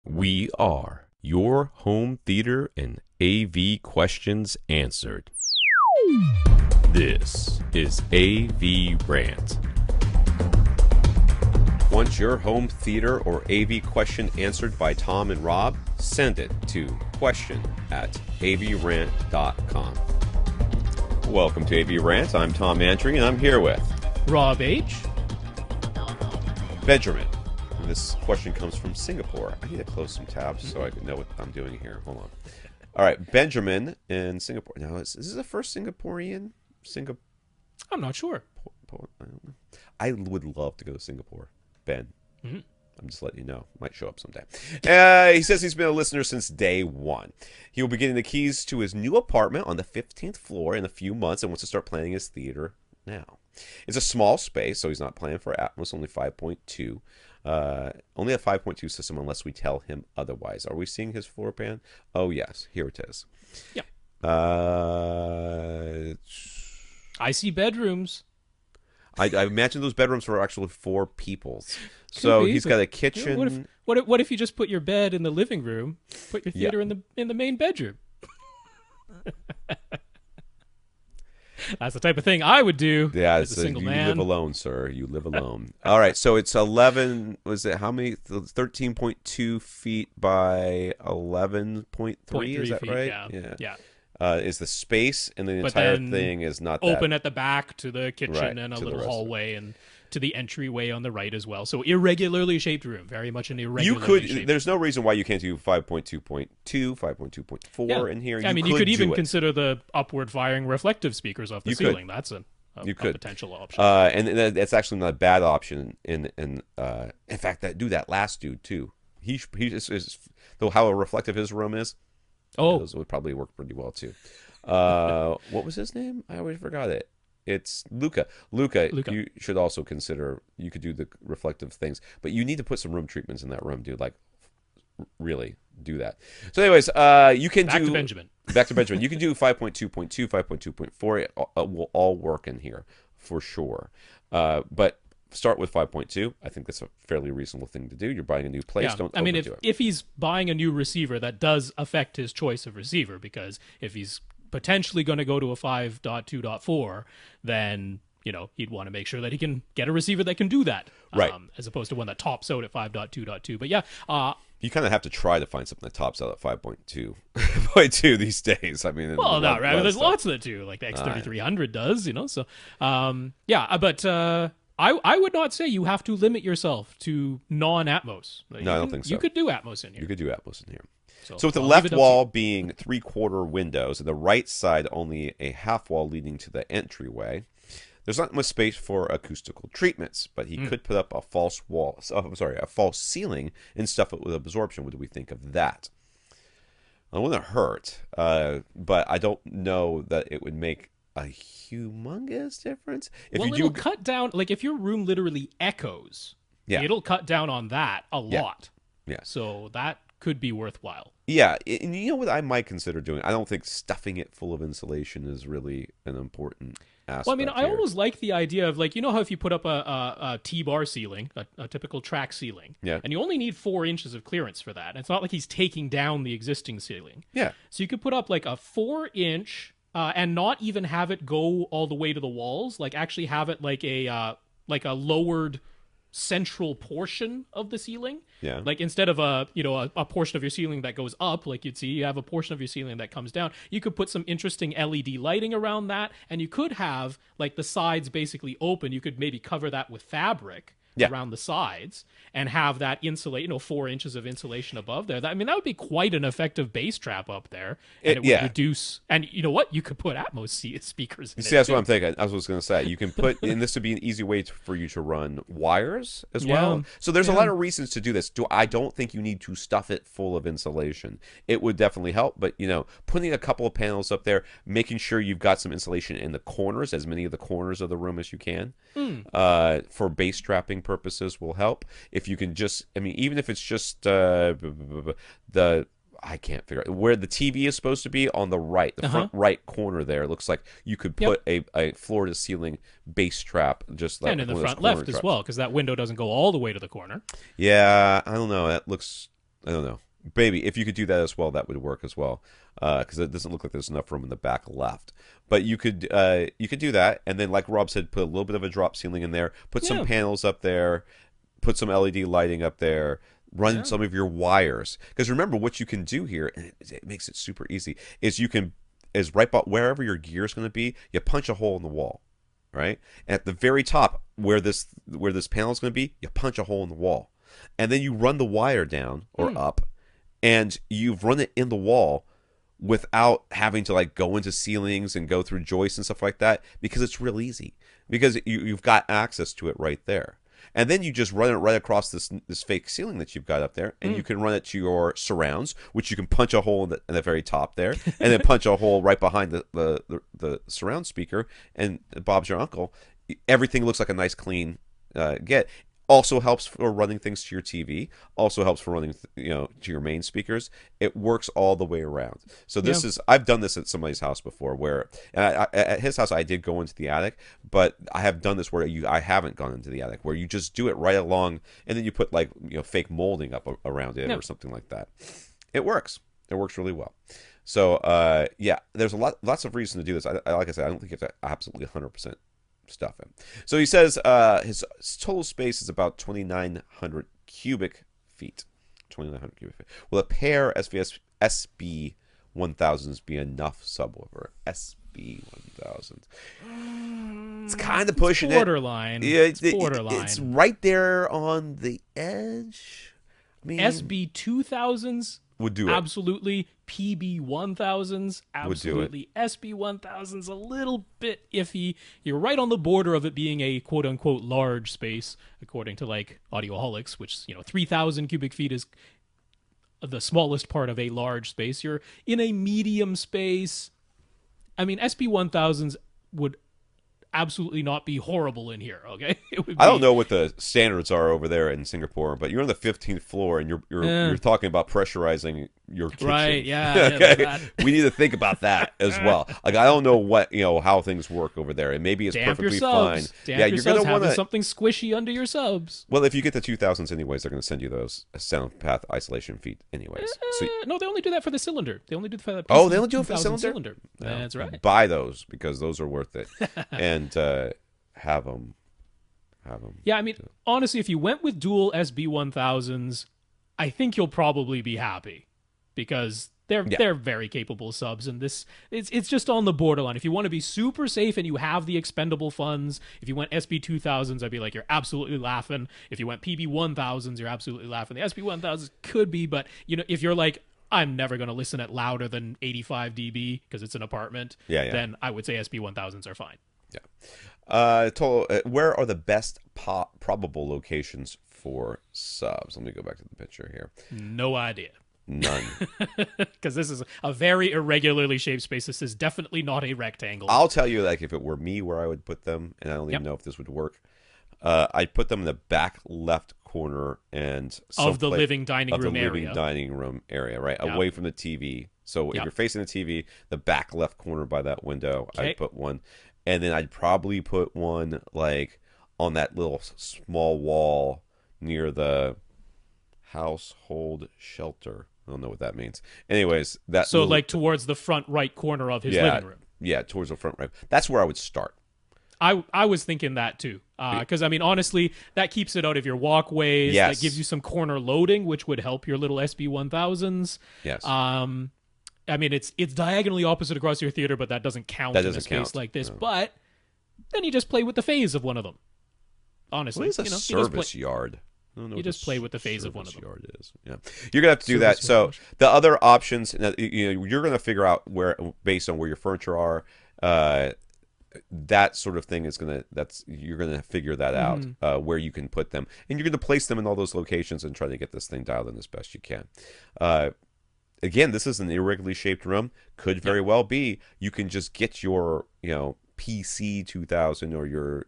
We are your home theater and AV questions answered. This is AVRant. Want your home theater or AV question answered by Tom and Rob? Send it to question@avrant.com. Welcome to AVRant. I'm Tom Andry, and I'm here with Rob H. Benjamin. And this question comes from Singapore. I need to close some tabs so I can know what I'm doing here. Hold on. All right, Benjamin in Singapore. Now, is this the first Singaporean? I'm not sure. I don't know. I would love to go to Singapore. Ben. Mm-hmm. I'm just letting you know. Might show up someday. He says he's been a listener since day one. He will be getting the keys to his new apartment on the 15th floor in a few months and wants to start planning his theater now. It's a small space, so he's not planning for Atmos, only 5.2. Only a 5.2 system unless we tell him otherwise. Are we seeing his floor plan? Oh, yes. Here it is. Yeah. I see bedrooms. I imagine those bedrooms were actually for people's. So he's got a kitchen. What if you just put your bed in the living room, put your theater in the main bedroom? That's the type of thing I would do. Yeah, as a single man. You live alone, sir. You live alone. All right, so it's 11. Was it how many? 13.2 feet by 11.3. Is that feet, right? Yeah. Is the space, and the entire thing is not open that. At the back to the kitchen, Right, and a to the little rest of hallway, and to the entryway on the right as well. So irregularly shaped room, very much an irregularly shaped. There's no reason why you can't do 5.2.2, 5.2.4 in here. You could even consider the upward firing reflective speakers off the ceiling. That's a potential option. And that's actually not a bad option. In fact, that last dude too. He just is, though, how reflective his room is. Oh, those would probably work pretty well too. What was his name? I always forgot it. It's Luca. Luca. You should also consider. You could do the reflective things, but you need to put some room treatments in that room, dude. Like, really do that. So, anyways, you can back to Benjamin. Back to Benjamin. You can do 5.2.2, 5.2.4. It will all work in here for sure. But start with 5.2. I think that's a fairly reasonable thing to do. You're buying a new place. Don't overdo it. If he's buying a new receiver, that does affect his choice of receiver, because if he's potentially going to go to a 5.2.4, then he'd want to make sure that he can get a receiver that can do that, right? As opposed to one that tops out at 5.2.2. But yeah, you kind of have to try to find something that tops out at 5.2 these days. I mean, well, not right. There's lots that do, like the X3300 does, So, but I would not say you have to limit yourself to non-Atmos. No, I don't think so. You could do Atmos in here. You could do Atmos in here. So with the left wall being 3/4 windows and the right side only a half wall leading to the entryway, there's not much space for acoustical treatments, but he could put up a false ceiling and stuff it with absorption. What do we think of that? It wouldn't hurt, but I don't know that it would make a humongous difference. It'll cut down, like if your room literally echoes, it'll cut down on that a lot. Yeah. So that could be worthwhile. Yeah, and you know what I might consider doing? I don't think stuffing it full of insulation is really an important aspect. Well, I mean, I almost like the idea of, like, how if you put up a T-bar ceiling, a typical track ceiling, and you only need 4 inches of clearance for that. And it's not like he's taking down the existing ceiling. Yeah. So you could put up like a 4-inch and not even have it go all the way to the walls, like actually have it like a lowered central portion of the ceiling. Yeah. Like instead of a portion of your ceiling that goes up, like you'd see, you have a portion of your ceiling that comes down. You could put some interesting LED lighting around that, and you could have like the sides basically open. You could maybe cover that with fabric around the sides and have that insulate, 4 inches of insulation above there. That would be quite an effective bass trap up there. And it would reduce, and you know what? You could put Atmos speakers in. See, that's what I'm thinking. I was going to say, you can put, and this would be an easy way for you to run wires as well. So there's a lot of reasons to do this. I don't think you need to stuff it full of insulation. It would definitely help, but putting a couple of panels up there, making sure you've got some insulation in the corners, as many of the corners of the room as you can, for bass trapping purposes will help. If you can just, even if it's just I can't figure out where the TV is supposed to be on the right, the front right corner there. It looks like you could put a floor to ceiling bass trap just like, and in the front left as well, because that window doesn't go all the way to the corner. Yeah, I don't know. That looks I don't know. Maybe if you could do that as well, that would work as well. Because it doesn't look like there's enough room in the back left. But you could do that, and then like Rob said, put a little bit of a drop ceiling in there, put some panels up there, put some LED lighting up there, run some of your wires. Because remember, what you can do here, and it makes it super easy, is right about wherever your gear is going to be, you punch a hole in the wall, right? And at the very top, where this panel is going to be, you punch a hole in the wall, and then you run the wire down or up, and you've run it in the wall without having to like go into ceilings and go through joists and stuff like that, because it's real easy, because you've got access to it right there. And then you just run it right across this fake ceiling that you've got up there, and you can run it to your surrounds, which you can punch a hole in the very top there, and then punch a hole right behind the surround speaker, and Bob's your uncle. Everything looks like a nice clean get. Also helps for running things to your TV. Also helps for running, to your main speakers. It works all the way around. So this is, I've done this at somebody's house before, where at his house I did go into the attic, but I have done this where I haven't gone into the attic, where you just do it right along, and then you put like fake molding up around it or something like that. It works. It works really well. So there's lots of reasons to do this. Like I said, I don't think you have to absolutely 100% stuff in. So he says his total space is about 2,900 cubic feet. 2,900 cubic feet. Will a pair SB1000s be enough subwoofer? SB1000. It's kind of pushing borderline. It's borderline. It's right there on the edge. I mean, SB2000s would do it. Absolutely. PB1000s, absolutely. Would do it. SB1000s, a little bit iffy. You're right on the border of it being a quote-unquote large space, according to like Audioholics, which 3,000 cubic feet is the smallest part of a large space. You're in a medium space. I mean, SB1000s would absolutely not be horrible in here, okay? I don't know what the standards are over there in Singapore, but you're on the 15th floor and you're talking about pressurizing your kitchen. Right, yeah. Okay? We need to think about that as well. Like, I don't know what, how things work over there, and maybe it's perfectly fine. You're going to want something squishy under your subs. Well, if you get the 2000s anyways, they're going to send you those sound path isolation feet anyways. No, they only do that for the cylinder. They only do that for the they only do it for the cylinder? No, that's right. Buy those, because those are worth it. And have them. Yeah, I mean, honestly, if you went with dual SB1000s, I think you'll probably be happy, because they're very capable subs, and it's just on the borderline. If you want to be super safe and you have the expendable funds, if you went SB2000s, I'd be like, you're absolutely laughing. If you went PB1000s, you're absolutely laughing. The SB1000s could be, but if you're like, I'm never going to listen at louder than 85 dB because it's an apartment, then I would say SB1000s are fine. Yeah. Where are the best probable locations for subs? Let me go back to the picture here. No idea. None. Because this is a very irregularly shaped space. This is definitely not a rectangle. I'll tell you, like, if it were me, where I would put them, and I don't even know if this would work. I'd put them in the back left corner and of the living dining room area, right, away from the TV. So if you're facing the TV, the back left corner by that window, I'd put one. And then I'd probably put one like on that little small wall near the household shelter. I don't know what that means. Anyways, like towards the front right corner of his living room. Yeah, towards the front right. That's where I would start. I was thinking that too, because I mean, honestly, that keeps it out of your walkways. Yes. That gives you some corner loading, which would help your little SB1000s. Yes. I mean, it's diagonally opposite across your theater, but that doesn't count in a space like this. No. But then you just play with the phase of one of them. Honestly, what is a service yard? You just play with the phase of one of them. Yard is. Yeah, you're gonna have to do that. So the other options, you're gonna figure out where, based on where your furniture are, that sort of thing is you're gonna figure that out, where you can put them, and you're gonna place them in all those locations and try to get this thing dialed in as best you can. Again, this is an irregularly shaped room. Could very well be you can just get your PC 2000 or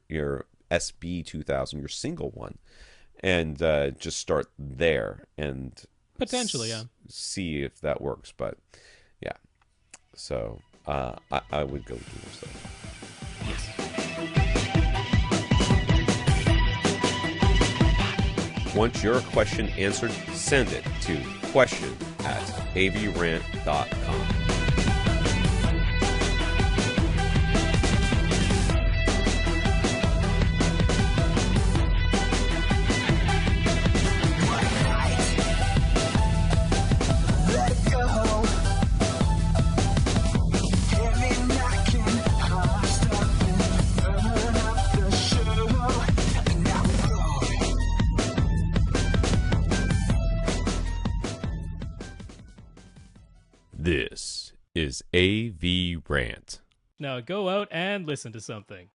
your SB 2000, your single one, and just start there and potentially see if that works. But yeah, so I would go do this though. Yes. Want your question answered? Send it to question at avrant.com. This is AVRant. Now go out and listen to something.